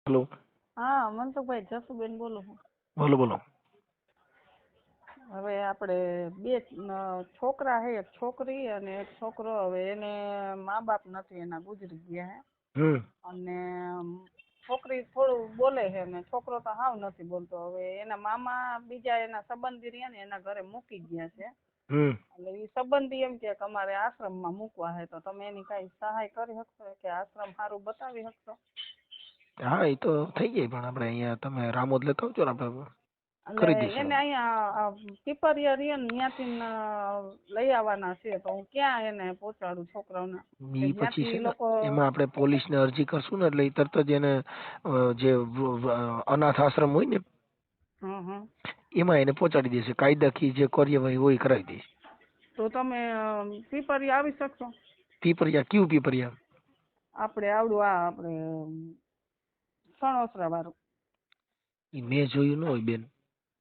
Hello. હા મનસુખભાઈ, જસુબેન બોલું છું. બોલો બોલો. હવે આપણે બે છોકરા છે, એક છોકરી અને એક છોકરો. હવે એને મા બાપ નથી, એના ગુજરી ગયા છે. અને છોકરી થોડું બોલે છે ને છોકરો તો હાવ નથી બોલતો. હવે એના મામા બીજા એના સંબંધી રહ્યા ને એના ઘરે મૂકી ગયા છે. એટલે એ સંબંધી એમ કે અમારે આશ્રમમાં મૂકવા છે, તો તમે એની કઈ સહાય કરી શકશો કે આશ્રમ સારું બતાવી શકશો? હા, એ તો થઈ જાય, પણ આપણે અહીંયા તમે રામોદ લેતા આવજો ને, આપણે કરી એટલે દઈશું. એને અહીંયા પીપરિયા રિયન ત્યાંથી લઈ આવવાના છે, તો હું ક્યાં એને પહોંચાડું છોકરાઓને? એ પછી છે ને લોકો એમાં આપણે પોલીસને અરજી કરશું ને, એટલે એ તરત જ એને જે અનાથ આશ્રમ હોય ને એમાં એને પહોંચાડી દેશે. કાયદાકીય જે કાર્યવાહી હોય એ કરાવી દઈશ. તો તમે પીપરિયા આવી શકશો? પીપરિયા કયું પીપરિયા? આપણે આવડું આ આપણે સણોસરા વાળું. એ મેં જોયું ન હોય બેન.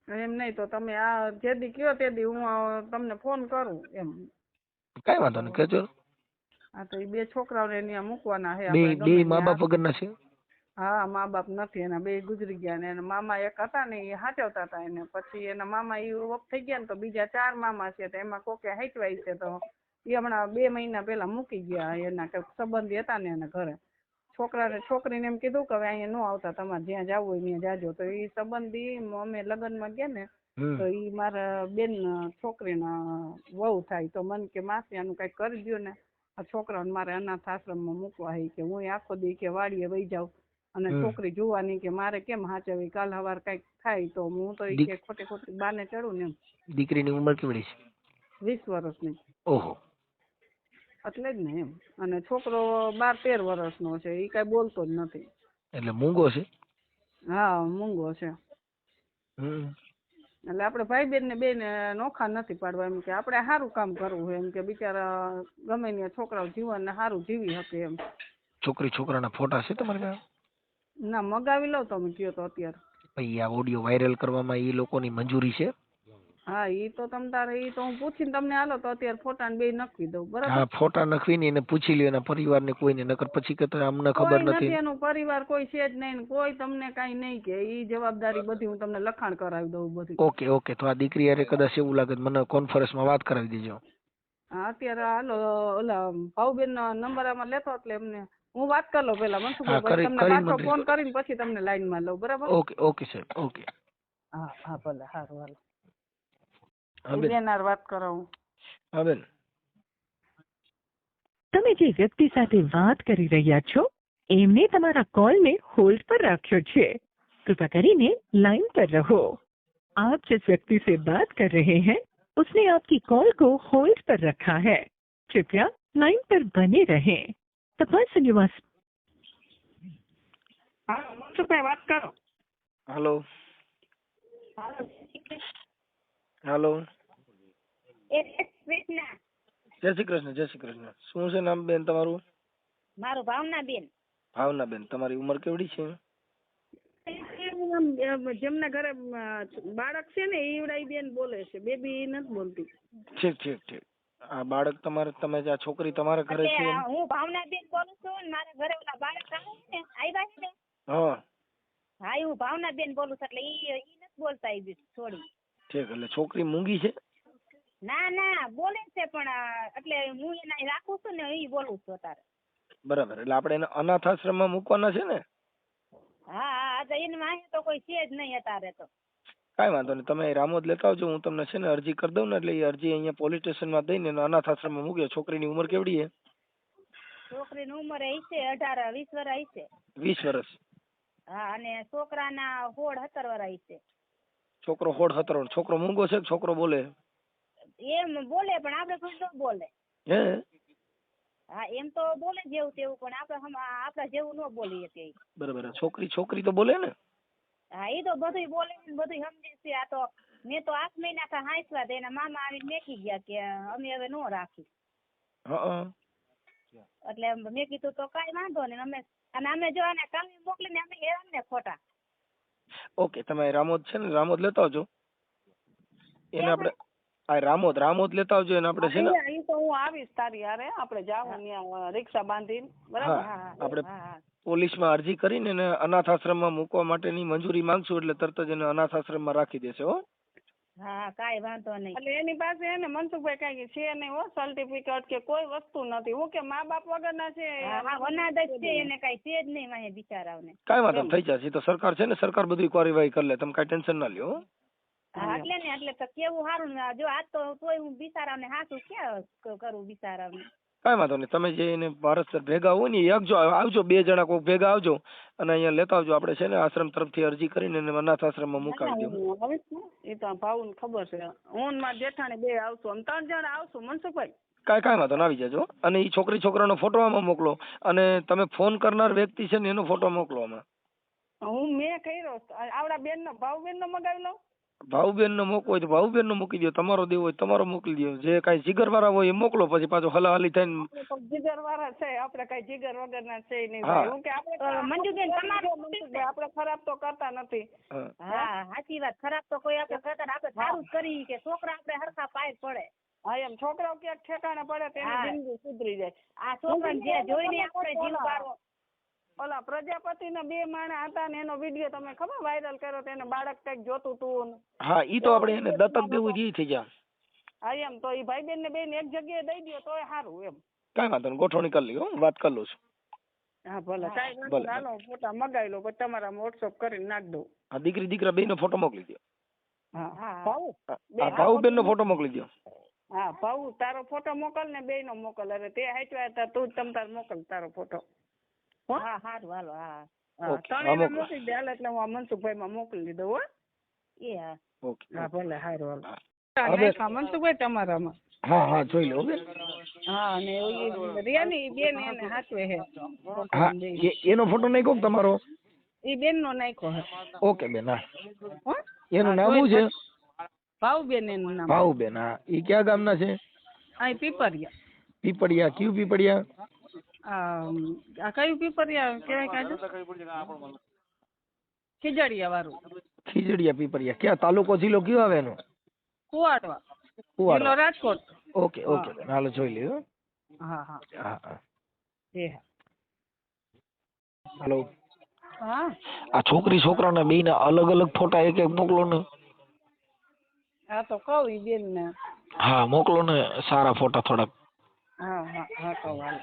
એમ નહીં તો તમે આ જે દી કયો તે દી હું તમને ફોન કરું એમ. કઈ વાંધો નહીં, કહેજો. હા, તો એ બે છોકરાઓને ત્યાં મૂકવાના છે. બે આપણે બે ગમે મા બાપ વગરના છે? હા, મા બાપ નથી, એના બે ગુજરી ગયા ને એના મામા એક હતા ને એ સાચવતા હતા એને. પછી એના મામા એ ઓફ થઈ ગયા ને તો બીજા 4 મામા છે, તો એમાં કોકે હાચવાય છે, તો એ હમણાં 2 મહિના પહેલા મૂકી ગયા. એના સંબંધી હતા ને એના ઘરે. છોકરાને છોકરીને એમ કીધું કે હવે અહીંયા ન આવતા, તમારે જ્યાં જવું હોય ત્યાં જાજો. તો એ સંબંધી અમે લગ્નમાં ગયા ને તો એ મારા બેન છોકરીના વહુ થાય. તો મને કે માસી આનું કઈક કરી દો ને, આ છોકરાઓને મારે અનાથ આશ્રમમાં મૂકવા. કે હું આખો દી કે વાડીએ વહી જાઉં અને છોકરી જોવાની કે મારે કેમ હાચવી, કાલ સવાર કઈક થાય તો હું તો કે ખોટી ખોટી બાને ચડું ને એમ. દીકરીની ઉંમર કેવડી છે? 20 વર્ષની. ઓહો. એટલે જ ને એમ. અને છોકરો 12-13 વર્ષનો છે, એ કઈ બોલતો જ નથી. એટલે મૂંગો છે? હા, મૂંગો છે. એટલે આપણે ભાઈ બેન ને બેને નોખા નથી પાડવા, એમ કે આપણે સારું કામ કરવું હોય, એમ કે બિચારા ગમે ત્યાં છોકરાઓ જીવનને સારું જીવી શકે એમ. છોકરી છોકરાના ફોટા છે તમારી પાસે? ના, મગાવી લો તમે કયો તો અત્યારે. ભાઈ, આ ઓડિયો વાયરલ કરવામાં એ લોકોની મંજૂરી છે? હા, ઈ તો તમ તારે ઈ તો હું પૂછીને તમને આલો તો અત્યારે ફોટા ને બે નખવી દઉં, બરાબર? હા, ફોટા નખવીને એને પૂછી લ્યો એના પરિવારને કોઈને, નકર પછી કે અમને ખબર કોઈ નથી. એનું પરિવાર કોઈ છે જ નહીં, કોઈ તમને કાઈ નહીં કે. ઈ જવાબદારી બધી હું તમને લખાણ કરાવી દઉં બધી. ઓકે ઓકે, તો આ દીકરી હારે કદાચ એવું લાગે મને કોન્ફરન્સમાં વાત કરાવી દેજો. હા, અત્યારે હાલો ઓલા ભાવબેન નો નંબર આમાં લેતો એટલે એમને હું વાત કરી લઉં પેલા મનસુખભાઈ, પછી તમને પાછો ફોન કરીને પછી તમને લાઈનમાં લઉં, બરાબર? ઓકે ઓકે સાહેબ, ઓકે. હા હા, ભલે, સારું, હાલો. હા બેન, વાત કરાવું. હા બેન. તમે જે વ્યક્તિ સાથે વાત કરી રહ્યા છો એમને તમારા કોલને હોલ્ડ પર રાખ્યો છે. कृपया કરીને लाइन पर रहो. आप जिस व्यक्ति से बात कर रहे हैं उसने आपकी कॉल को होल्ड पर रखा है. कृपया लाइन पर बने रहें. The person you are... હા, મનસુખભાઈ વાત કરો. હેલો. હેલો. જય શ્રી કૃષ્ણ, જય શ્રી કૃષ્ણ. શું છે નામ બેન તમારું? મારું ભાવનાબેન. ભાવનાબેન. તમારી ઉંમર કેવડી છે? જેમના ઘરે બાળક છે ને ઈવડાઈ બેન બોલે છે, બેબી નથી બોલતી. ઠીક ઠીક ઠીક. આ બાળક તમારે, તમે આ છોકરી તમારા ઘરે છે? હું ભાવનાબેન બોલું છું ને મારા ઘરે ઓલા બાળક આવે ને આવ્યા છે ને. હા હા, હું ભાવનાબેન બોલું છું. એટલે ઈ નથી બોલતા એ છોડી. ઠીક. એટલે છોકરી મૂંગી છે? ના ના, બોલે છે પણ એટલે હું એને રાખું છું ને એ બોલું છું અત્યારે. બરાબર. એટલે આપણે એને અનાથ આશ્રમમાં મૂકવાના છે ને? હા હા, તો એને વાંહે તો કોઈ છે જ નહીં અત્યારે તો. કાંઈ વાંધો નહીં, તમે રામોદ લેતા આવજો. હું તમને છે ને અરજી કરી દઉં ને, એટલે એ અરજી અહીંયા પોલીસ સ્ટેશનમાં દઈને અનાથ આશ્રમમાં મૂક્યો. છોકરીની ઉંમર કેવડી છે? છોકરીની ઉંમર હશે 18-20 વર્ષ હશે. 20 વર્ષ? હા, અને છોકરાના 16-17 વર્ષ હશે. છોકરો 16-17 વર્ષ. છોકરો મૂંગો છે કે છોકરો બોલે? એમ બોલે પણ આપણે કોઈ ન બોલે. હે? હા, એમ તો બોલે જેવું તેવું, પણ આપડા જેવું ન બોલીએ તે. બરાબર. છોકરી તો બોલે ને? હા, એ તો બધું બોલે ને બધું સમજે છે. આ તો મેં તો 8 મહિના થા હાંસવા દે, એના મામા આવીને મેકી ગયા કે અમે હવે નો રાખી. એટલે મેં કીધું તો કાંઈ વાંધો નહીં. અમે જો આને કાલે મોકલીને અમે હેરાન ને ખોટા. ઓકે, તમે રામોદ છે ને, રામોદ લેતા આવજો. એને આપણે આ રામોદ લેતા આવજો અને આપણે છે ને ઈ તો હું આવીશ તારી હારે, આપણે જાવું ત્યાં રિક્ષા બાંધીને, બરાબર? હા આપણે પોલીસમાં અરજી કરીને ને અનાથ આશ્રમમાં મૂકવા માટેની મંજૂરી માંગશું એટલે તરત જ એને અનાથ આશ્રમમાં રાખી દેશે. હો હા કાંઈ વાંધો નહીં. એટલે એની પાસે એને મનસુખભાઈ કાંઈ છે નહીં હો, સર્ટિફિકેટ કે કોઈ વસ્તુ નથી. હું કે મા બાપ વગરના છે, અનાથ જ છે, એને કાંઈ છે જ નહીં માહે બિચારાઓને. કાંઈ વાંધો થઈ જશે. તો સરકાર છે ને, સરકાર બધી કાર્યવાહી કરી લે, તમે કાંઈ ટેન્શન ના લ્યો. હા એટલે ને એટલે તો કેવું સારું ને, જો આજ તો તોય હું બિચારાઓને હાસું ક્યાં કરું બિચારાઓને. કાંઈ વાંધો નહીં, તમે જે એને ભારત ભેગા હોય ને એકજો આવજો, 2 જણા કોઈ ભેગા આવજો અને અહીંયા લેતા આવજો. આપણે છે ને આશ્રમ તરફથી અરજી કરીને એને અનાથ આશ્રમમાં મુકાવી દો. એ તો ભાઉને ખબર છે. હું ને મારા જેઠાણી 2 આવશું, અમે 3 જણા આવશું મનસુખભાઈ. કાંઈ વાંધો ના, આવી જજો. અને એ છોકરાનો ફોટો આમાં મોકલો અને તમે ફોન કરનાર વ્યક્તિ છે ને એનો ફોટો મોકલો આમાં. મેં કર્યો આવડા બેનનો, ભાઉબેનનો મગાવી લઉં. ભાઉબેનનો મોકવો હોય તો ભાઉબેનનો મૂકી દો, તમારો દેવો હોય તમારો મોકલી દો. જે કાંઈ જીગરવાળા હોય એ મોકલો, પછી પાછો હલાહલી થઈને. જીગરવાળા છે આપણે, કઈ જીગર વગરના છે નહીં. હું કે આપણે મંજુબેન આપણે ખરાબ તો કરતા નથી. હા સાચી વાત, ખરાબ તો કોઈ આપણે કરતા, આપણે સારું જ કરી કે છોકરા આપણે હરખા પાય પડે. હા એમ છોકરાઓ ક્યાંક ઠેકાણે પડે તેની જિંદગી સુધરી જાય. આ છોકરાને જે જોઈને આપણે જીવ બારો. ઓલા પ્રજાપતિના 2 માણસ હતા ને એનો વિડીયો તમે ખબર વાયરલ કર્યો, તેને બાળક કઈક જોતું તું. હા ઈ તો આપણે એને દત્તક દેવું જ થઈ જાય. હા એમ તો ઈ ભાઈ બેન ને બેન એક જગ્યાએ દઈ દો તોય સારું એમ. કાંઈ વાંધો નહીં, ગોઠવણી કરી લ્યો, વાત કરી લઉં છું. હા ભલે, કાંઈ વાંધો નહીં, હાલો ફોટા મગાવી લો, પછી તમારા વોટ્સઅપ કરીને નાખ દઉં. હા દીકરી દીકરા 2નો ફોટો મોકલી દો. હા ભાઉબેન નો ફોટો મોકલી દો. હા ભાઉ તારો ફોટો મોકલ ને 2નો મોકલ. અરે તે હાચવા હતા તું જ તમ તાર મોકલ તારો ફોટો. હા સારું હાલો. હા ત્રણેયને મોકલી દે હાલ, એટલે હું આ મનસુખભાઈ માં મોકલી દઉં. હો એ હા ઓકે હા ભલે, સારું હાલો. મનસુખભાઈ તમારામાં. હા જોઈ લો બેન. હા અને રિયાની બેન એને હાચવે છે. હા એનો ફોટો નાખ્યો તમારો? ઈ બેન નો નાખ્યો છે. ઓકે બેન. હા એનું નામ શું છે? ભાઉબેન એનું નામ. ભાઉબેન. હા ઈ કયા ગામના છે? અહીં પીપરિયા. પીપળિયા. કયું પીપળિયા? આ કયું પીપરિયા કહેવાય કાજુ? ખીજડીયા વાળું. ખીજડીયા પીપળિયા. ક્યાં તાલુકો જિલ્લો કયો આવે એનો? કુવાડવા. કુવાડવા. રાજકોટ. ઓકે ઓકે હાલો જોઈ લ્યો. હા હા હા હાલો. હા આ છોકરી છોકરાના 2ના અલગ અલગ ફોટા એક મોકલો ને. હા તો કહું ઈ બેન ને. હા મોકલો ને, સારા ફોટા થોડાક. હા કહું હાલ.